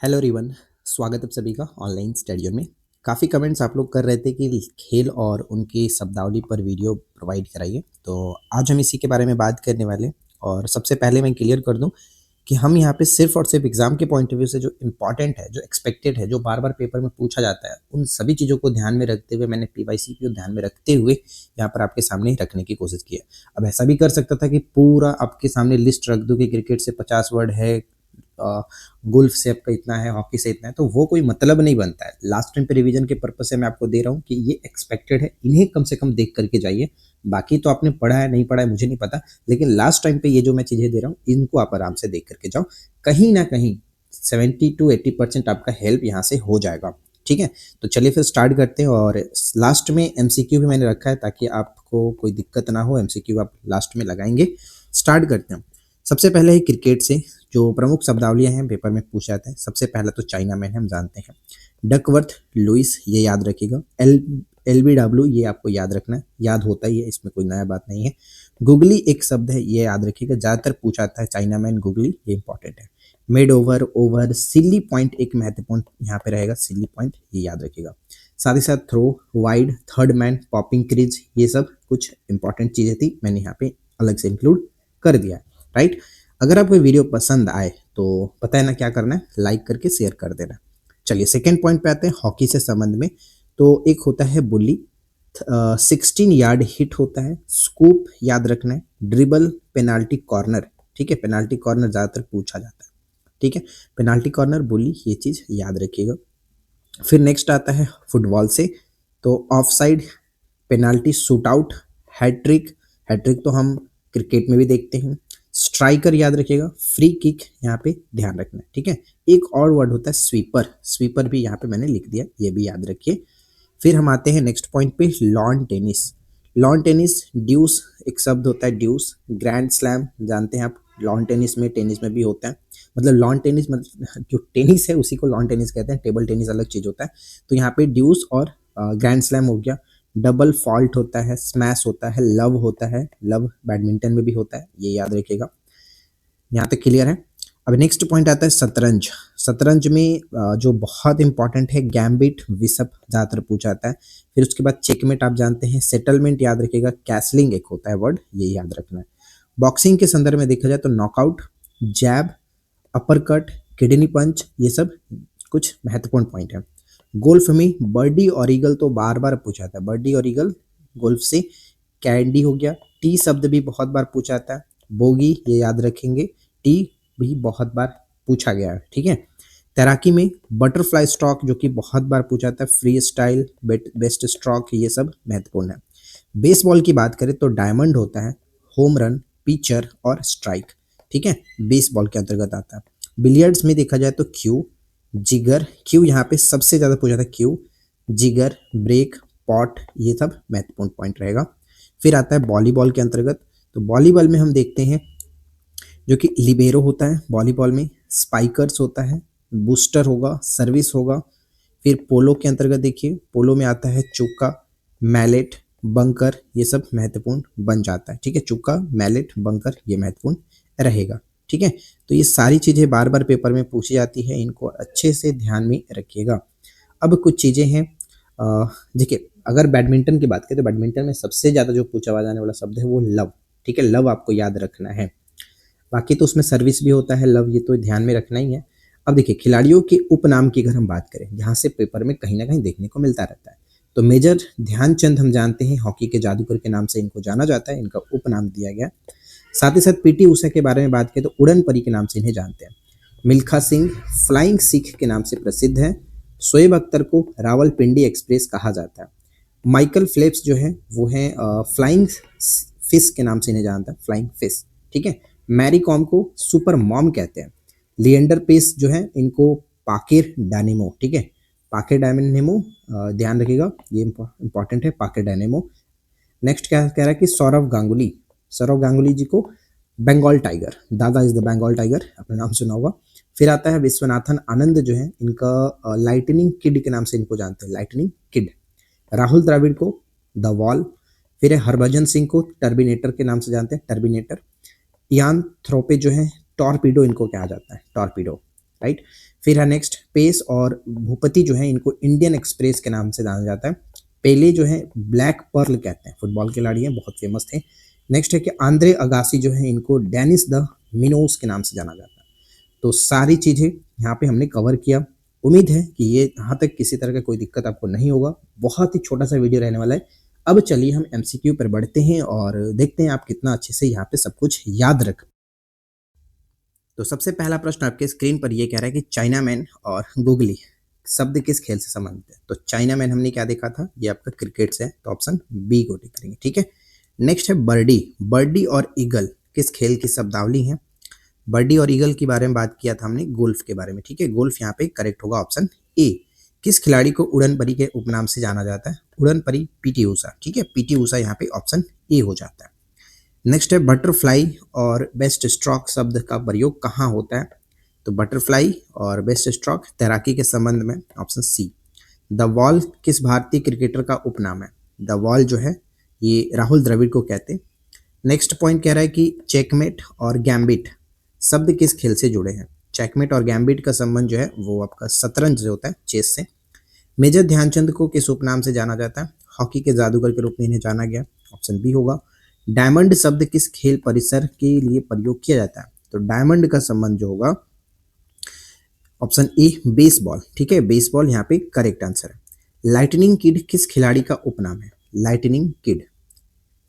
Hello everyone. स्वागत है आप सभी का ऑनलाइन स्टडी में। काफ़ी कमेंट्स आप लोग कर रहे थे कि खेल और उनकी शब्दावली पर वीडियो प्रोवाइड कराइए, तो आज हम इसी के बारे में बात करने वाले हैं। और सबसे पहले मैं क्लियर कर दूं कि हम यहाँ पे सिर्फ और सिर्फ एग्जाम के पॉइंट ऑफ व्यू से जो इम्पॉर्टेंट है, जो एक्सपेक्टेड है, जो बार बार पेपर में पूछा जाता है, उन सभी चीज़ों को ध्यान में रखते हुए मैंने पीवाईसी को ध्यान में रखते हुए यहाँ पर आपके सामने रखने की कोशिश की है। अब ऐसा भी कर सकता था कि पूरा आपके सामने लिस्ट रख दूँ कि क्रिकेट से 50 वर्ड है, गोल्फ से आपका इतना है, हॉकी से इतना है, तो वो कोई मतलब नहीं बनता है। लास्ट टाइम पे रिवीजन के पर्पज से मैं आपको दे रहा हूँ कि ये एक्सपेक्टेड है, इन्हें कम से कम देख करके जाइए। बाकी तो आपने पढ़ा है नहीं पढ़ा है मुझे नहीं पता, लेकिन लास्ट टाइम पे ये जो मैं चीज़ें दे रहा हूँ इनको आप आराम से देख करके जाओ। कहीं ना कहीं 70 to 80% आपका हेल्प यहाँ से हो जाएगा। ठीक है, तो चलिए फिर स्टार्ट करते हैं। और लास्ट में एमसीक्यू भी मैंने रखा है ताकि आपको कोई दिक्कत ना हो, एमसीक्यू आप लास्ट में लगाएंगे। स्टार्ट करते हैं। सबसे पहले है क्रिकेट से जो प्रमुख शब्दावलियां हैं पेपर में पूछे जाते हैं। सबसे पहला तो चाइना मैन हम जानते हैं, डकवर्थ लुइस, ये याद रखिएगा। LBW ये आपको याद रखना है, याद होता ही है, इसमें कोई नया बात नहीं है। गुगली एक शब्द है, ये याद रखिएगा, ज़्यादातर पूछा जाता है चाइना मैन गुगली, ये इंपॉर्टेंट है। Mid over, over, silly point एक महत्वपूर्ण यहाँ पे रहेगा, सिली पॉइंट ये याद रखिएगा। साथ ही साथ throw, wide, third man, popping crease, ये सब कुछ इंपॉर्टेंट चीज़ें थी, मैंने यहाँ पे अलग से इंक्लूड कर दिया है। राइट, अगर आपको वीडियो पसंद आए तो पता है ना क्या करना है, लाइक करके शेयर कर देना। चलिए सेकेंड पॉइंट पे आते हैं, हॉकी से संबंध में। तो एक होता है बुली, 16 यार्ड हिट होता है, स्कूप याद रखना है, ड्रिबल, पेनाल्टी कॉर्नर। ठीक है, पेनाल्टी कॉर्नर ज़्यादातर पूछा जाता है। ठीक है, पेनाल्टी कॉर्नर, बुली, ये चीज़ याद रखिएगा। फिर नेक्स्ट आता है फुटबॉल से, तो off side, penalty shoot out, hat-trick. Hat-trick तो हम क्रिकेट में भी देखते हैं। स्ट्राइकर याद रखिएगा, फ्री किक यहाँ पे ध्यान रखना है। ठीक है, एक और वर्ड होता है स्वीपर, स्वीपर भी यहाँ पे मैंने लिख दिया, ये भी याद रखिए। फिर हम आते हैं नेक्स्ट पॉइंट पे, लॉन टेनिस। लॉन टेनिस, ड्यूस एक शब्द होता है, ड्यूस। ग्रैंड स्लैम जानते हैं आप, लॉन टेनिस में भी होता है। मतलब लॉन टेनिस मतलब जो टेनिस है उसी को लॉन टेनिस कहते हैं, टेबल टेनिस अलग चीज़ होता है। तो यहाँ पे ड्यूस और ग्रैंड स्लैम हो गया। डबल फॉल्ट होता है, स्मैश होता है, लव होता है, लव बैडमिंटन में भी होता है, ये याद रखिएगा। यहाँ तक क्लियर है। अब नेक्स्ट पॉइंट आता है शतरंज। शतरंज में जो बहुत इंपॉर्टेंट है, गैम्बिट, विशप ज़्यादातर पूछा जाता है। फिर उसके बाद चेकमेट आप जानते हैं, सेटलमेंट याद रखिएगा, कैसलिंग एक होता है वर्ड, ये याद रखना है। बॉक्सिंग के संदर्भ में देखा जाए तो नॉकआउट, जैब, अपर कट, किडनी पंच, ये सब कुछ महत्वपूर्ण पॉइंट है। गोल्फ में बर्डी और ईगल तो बार बार पूछा जाता है, बर्डी और ईगल गोल्फ से। कैंडी हो गया, टी शब्द भी बहुत बार पूछा जाता है। बोगी ये याद रखेंगे, टी भी बहुत बार पूछा गया है। ठीक है, तैराकी में बटरफ्लाई स्ट्रोक जो कि बहुत बार पूछा जाता है, फ्री स्टाइल, बेस्ट स्ट्रोक, ये सब महत्वपूर्ण है। बेसबॉल की बात करें तो डायमंड होता है, होम रन, पिचर और स्ट्राइक। ठीक है, बेसबॉल के अंतर्गत आता है। बिलियर्ड्स में देखा जाए तो क्यू, जिगर, क्यू यहाँ पे सबसे ज़्यादा पूछा था, क्यू, जिगर, ब्रेक, पॉट, ये सब महत्वपूर्ण पॉइंट रहेगा। फिर आता है वॉलीबॉल के अंतर्गत, तो वॉलीबॉल में हम देखते हैं जो कि लिबेरो होता है वॉलीबॉल में, स्पाइकर्स होता है, बूस्टर होगा, सर्विस होगा। फिर पोलो के अंतर्गत देखिए, पोलो में आता है चुक्का, मैलेट, बंकर, ये सब महत्वपूर्ण बन जाता है। ठीक है, चुक्का, मैलेट, बंकर, ये महत्वपूर्ण रहेगा। ठीक है, तो ये सारी चीज़ें बार बार पेपर में पूछी जाती है, इनको अच्छे से ध्यान में रखिएगा। अब कुछ चीज़ें हैं, देखिए अगर बैडमिंटन की बात करें तो बैडमिंटन में सबसे ज़्यादा जो पूछा जाने वाला शब्द है वो लव। ठीक है, लव आपको याद रखना है। बाकी तो उसमें सर्विस भी होता है, लव, ये तो ध्यान में रखना ही है। अब देखिए खिलाड़ियों के उपनाम की अगर हम बात करें, जहाँ से पेपर में कहीं ना कहीं देखने को मिलता रहता है, तो मेजर ध्यानचंद हम जानते हैं, हॉकी के जादूगर के नाम से इनको जाना जाता है, इनका उपनाम दिया गया। साथ ही साथ पीटी उषा के बारे में बात करें तो उड़न परी के नाम से इन्हें जानते हैं। मिल्खा सिंह फ्लाइंग सिख के नाम से प्रसिद्ध है। शोएब अख्तर को रावलपिंडी एक्सप्रेस कहा जाता है। माइकल फेल्प्स जो है वो है फ्लाइंग फिश के नाम से इन्हें जानता है, फ्लाइंग फिश। ठीक है, मैरी कॉम को सुपर मॉम कहते हैं। लिएंडर पेस जो है इनको पाकिर डायनेमो। ठीक है, पाकिर डायनेमो ध्यान रखिएगा, ये इंपॉर्टेंट है, पाकिर डायनेमो। नेक्स्ट क्या कह रहा है कि सौरव गांगुली, सौरव गांगुली जी को बंगाल टाइगर, दादा इज द बंगाल टाइगर, आपने नाम सुना होगा। फिर आता है विश्वनाथन आनंद जो है, इनका लाइटनिंग किड के नाम से इनको जानते हैं, लाइटनिंग किड। राहुल द्रविड़ को द वॉल। फिर है हरभजन सिंह को टर्मिनेटर के नाम से जानते हैं, टर्मिनेटर। इयान थ्रोपे जो है टॉर्पीडो इनको कहा जाता है, टॉर्पीडो। राइट। फिर है नेक्स्ट पेस और भूपति जो है इनको इंडियन एक्सप्रेस के नाम से जाना जाता है। पेले जो है ब्लैक पर्ल कहते हैं, फुटबॉल खिलाड़ी हैं, बहुत फेमस थे। नेक्स्ट है कि आंद्रे अगासी जो है इनको डेनिस द मिनोस के नाम से जाना जाता है। तो सारी चीज़ें यहाँ पे हमने कवर किया। उम्मीद है कि ये यहाँ तक किसी तरह का कोई दिक्कत आपको नहीं होगा। बहुत ही छोटा सा वीडियो रहने वाला है। अब चलिए हम एमसीक्यू पर बढ़ते हैं और देखते हैं आप कितना अच्छे से यहाँ पे सब कुछ याद रख। तो सबसे पहला प्रश्न आपके स्क्रीन पर ये कह रहा है कि चाइना मैन और गुगली शब्द किस खेल से संबंधित है। तो चाइना मैन हमने क्या देखा था, ये आपका क्रिकेट से है, तो ऑप्शन बी को टिक करेंगे। ठीक है। नेक्स्ट है बर्डी। बर्डी और ईगल किस खेल की शब्दावली है। बर्डी और ईगल के बारे में बात किया था हमने गोल्फ के बारे में। ठीक है, गोल्फ यहाँ पे करेक्ट होगा ऑप्शन ए। किस खिलाड़ी को उड़न परी के उपनाम से जाना जाता है। उड़न परी पीटी ऊषा। ठीक है, पीटी ऊषा यहाँ पे ऑप्शन ए हो जाता है। नेक्स्ट है बटरफ्लाई और बेस्ट स्ट्रोक शब्द का प्रयोग कहाँ होता है। तो बटरफ्लाई और बेस्ट स्ट्रोक तैराकी के संबंध में, ऑप्शन सी। द वॉल किस भारतीय क्रिकेटर का उपनाम है। द वॉल जो है ये राहुल द्रविड़ को कहते हैं। नेक्स्ट पॉइंट कह रहा है कि चेकमेट और गैम्बिट शब्द किस खेल से जुड़े हैं। चेकमेट और गैम्बिट का संबंध जो है वो आपका शतरंज से होता है, चेस से। मेजर ध्यानचंद को किस उपनाम से जाना जाता है। हॉकी के जादूगर के रूप में इन्हें जाना गया, ऑप्शन बी होगा। डायमंड शब्द किस खेल परिसर के लिए प्रयोग किया जाता है। तो डायमंड का संबंध जो होगा ऑप्शन ए बेसबॉल। ठीक है, बेसबॉल यहाँ पे करेक्ट आंसर है। लाइटनिंग किड किस खिलाड़ी का उपनाम है। लाइटनिंग किड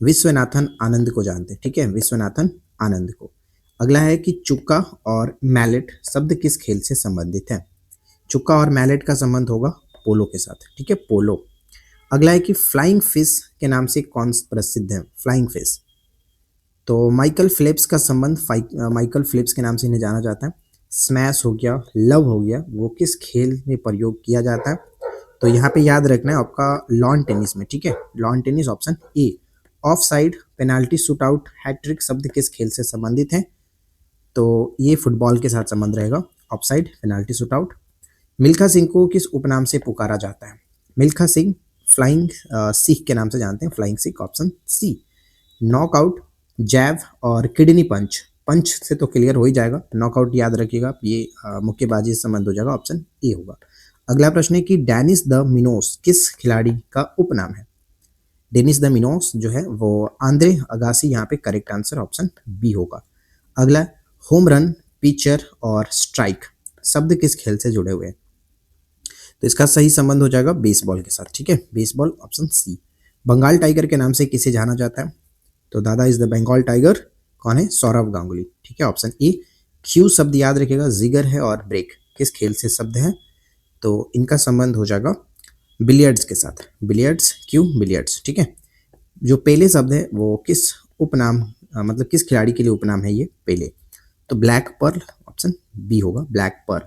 विश्वनाथन आनंद को जानते हैं। ठीक है, विश्वनाथन आनंद को। अगला है कि चुक्का और मैलेट शब्द किस खेल से संबंधित है। चुक्का और मैलेट का संबंध होगा पोलो के साथ। ठीक है, पोलो। अगला है कि फ्लाइंग फिश के नाम से कौन प्रसिद्ध है। फ्लाइंग फिश तो माइकल फिलिप्स का संबंध माइकल फिलिप्स के नाम से इन्हें जाना जाता है। स्मैश हो गया, लव हो गया, वो किस खेल में प्रयोग किया जाता है। तो यहाँ पे याद रखना है आपका लॉन टेनिस में। ठीक है, lawn tennis option A. Off side, penalty, shoot out, hat-trick शब्द किस खेल से संबंधित है। तो ये फुटबॉल के साथ संबंध रहेगा, of side, penalty, shoot out. Milkha Singh को किस उपनाम से पुकारा जाता है। मिल्खा सिंह फ्लाइंग सिख के नाम से जानते हैं, flying Sikh, option C. Knockout, जैव और किडनी पंच। पंच से तो क्लियर हो ही जाएगा, नॉकआउट याद रखिएगा, ये मुक्केबाजी से संबंध हो जाएगा, ऑप्शन ए होगा। अगला प्रश्न है कि डेनिस द मिनोस किस खिलाड़ी का उपनाम है। डेनिस द मिनोस जो है वो आंद्रे अगासी यहाँ पे करेक्ट आंसर, ऑप्शन बी होगा। अगला होम रन, पिचर और स्ट्राइक शब्द किस खेल से जुड़े हुए हैं। तो इसका सही संबंध हो जाएगा बेसबॉल के साथ। ठीक है, baseball, option C. Bengal tiger के नाम से किसे जाना जाता है। तो दादा इज द बंगाल टाइगर कौन है, सौरव गांगुली। ठीक है, ऑप्शन ए। क्यू शब्द याद रखिएगा, जिगर है और ब्रेक किस खेल से शब्द है। तो इनका संबंध हो जाएगा बिलियर्ड्स के साथ, बिलियर्ड्स, क्यू, बिलियर्ड्स। ठीक है, जो पेले शब्द है वो किस उपनाम मतलब किस खिलाड़ी के लिए उपनाम है ये पेले। तो ब्लैक पर्ल, ऑप्शन बी होगा, ब्लैक पर्ल।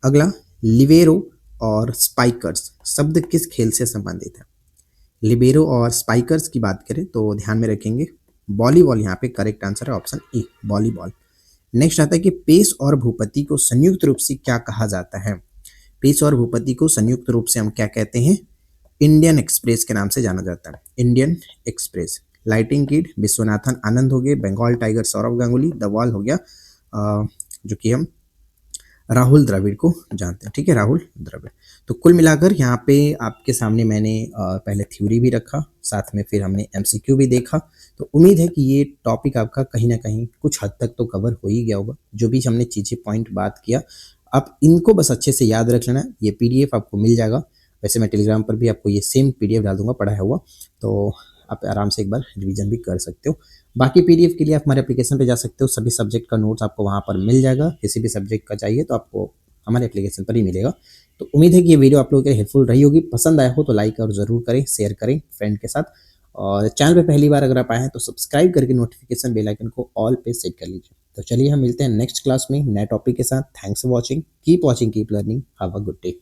अगला लिबेरो और स्पाइकर्स शब्द किस खेल से संबंधित है। लिबेरो और स्पाइकर्स की बात करें तो ध्यान में रखेंगे वॉलीबॉल यहाँ पे करेक्ट आंसर है, ऑप्शन ए, वॉलीबॉल। नेक्स्ट आता है कि पेस और भूपति को संयुक्त रूप से क्या कहा जाता है। पेस और भूपति को संयुक्त रूप से हम क्या कहते हैं, इंडियन एक्सप्रेस के नाम से जाना जाता है, Indian express. Lightning kid Viswanathan Anand हो गए, Bengal tiger Sourav Ganguly, the wall हो गया जो कि हम राहुल द्रविड़ को जानते हैं। ठीक है, राहुल द्रविड़। तो कुल मिलाकर यहाँ पे आपके सामने मैंने पहले थ्योरी भी रखा, साथ में फिर हमने एमसीक्यू भी देखा। तो उम्मीद है कि ये टॉपिक आपका कहीं ना कहीं कुछ हद तक तो कवर हो ही गया होगा। जो भी हमने चीज़ें पॉइंट बात किया, आप इनको बस अच्छे से याद रख लेना। ये पीडीएफ आपको मिल जाएगा। वैसे मैं टेलीग्राम पर भी आपको ये सेम पीडीएफ डाल दूंगा पढ़ाया हुआ, तो आप आराम से एक बार रिवीजन भी कर सकते हो। बाकी पीडीएफ के लिए आप हमारे एप्लीकेशन पे जा सकते हो, सभी सब्जेक्ट का नोट्स आपको वहाँ पर मिल जाएगा। किसी भी सब्जेक्ट का चाहिए तो आपको हमारे एप्लीकेशन पर ही मिलेगा। तो उम्मीद है कि ये वीडियो आप लोगों के लिए हेल्पफुल रही होगी। पसंद आया हो तो लाइक और ज़रूर करें, शेयर करें फ्रेंड के साथ। और चैनल पे पहली बार अगर आप आए हैं तो सब्सक्राइब करके नोटिफिकेशन बेल आइकन को ऑल पे सेट कर लीजिए। तो चलिए हम मिलते हैं नेक्स्ट क्लास में नए टॉपिक के साथ। Thanks for watching, keep watching, keep learning, have a good day.